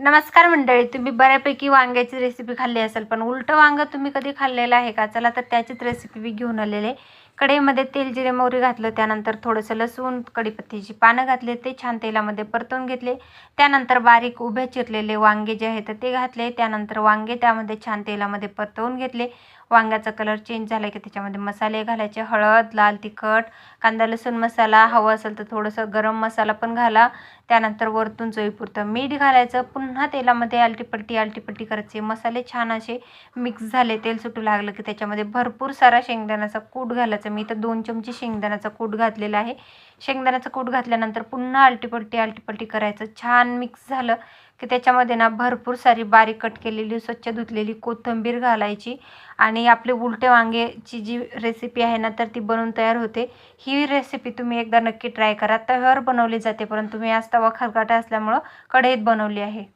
नमस्कार मंडळी, तुम्ही बऱ्यापैकी वांग्याची रेसिपी खाल्ली असेल, पण उलटं वांगं तुम्ही कधी खाल्लेलं आहे का? चला तर त्याचीच रेसिपी मी घेऊन आलेले. कढईमध्ये तेल, जिरे, मोहरी घातलं, त्यानंतर थोडंसं लसूण, कढीपत्त्याची पानं घातले, ते छान तेलामध्ये परतवून घेतले. त्यानंतर बारीक उभ्या चिरलेले वांगे जे आहेत ते घातले. त्यानंतर वांगे त्यामध्ये छान तेलामध्ये परतवून घेतले. वांग्याचा कलर चेंज झाला की त्याच्यामध्ये मसाले घालायचे, हळद, लाल तिखट, कांदा लसूण मसाला, हवं असेल तर थोडंसं गरम मसाला पण घाला. त्यानंतर वरतून चवीपुरतं मीठ घालायचं. पुन्हा तेलामध्ये आलटीपट्टी करायची. मसाले छान असे मिक्स झाले, तेल सुटू लागलं की त्याच्यामध्ये भरपूर सारा शेंगदाण्याचा कूट घालायचा. मी इथं 2 चमचे शेंगदाण्याचा कूट घातलेला आहे. शेंगदाण्याचा कूट घातल्यानंतर पुन्हा आलटीपट्टी करायचं. छान मिक्स झालं की त्याच्यामध्ये ना भरपूर सारी बारीक कट केलेली स्वच्छ धुतलेली कोथिंबीर घालायची आणि आपले उलटे वांग्याची जी रेसिपी आहे ना तर ती बनवून तयार होते. ही रेसिपी तुम्ही एकदा नक्की ट्राय करा. तव्यावर बनवली जाते, परंतु मी आज तवा खरकटा असल्यामुळं कढईत बनवली आहे.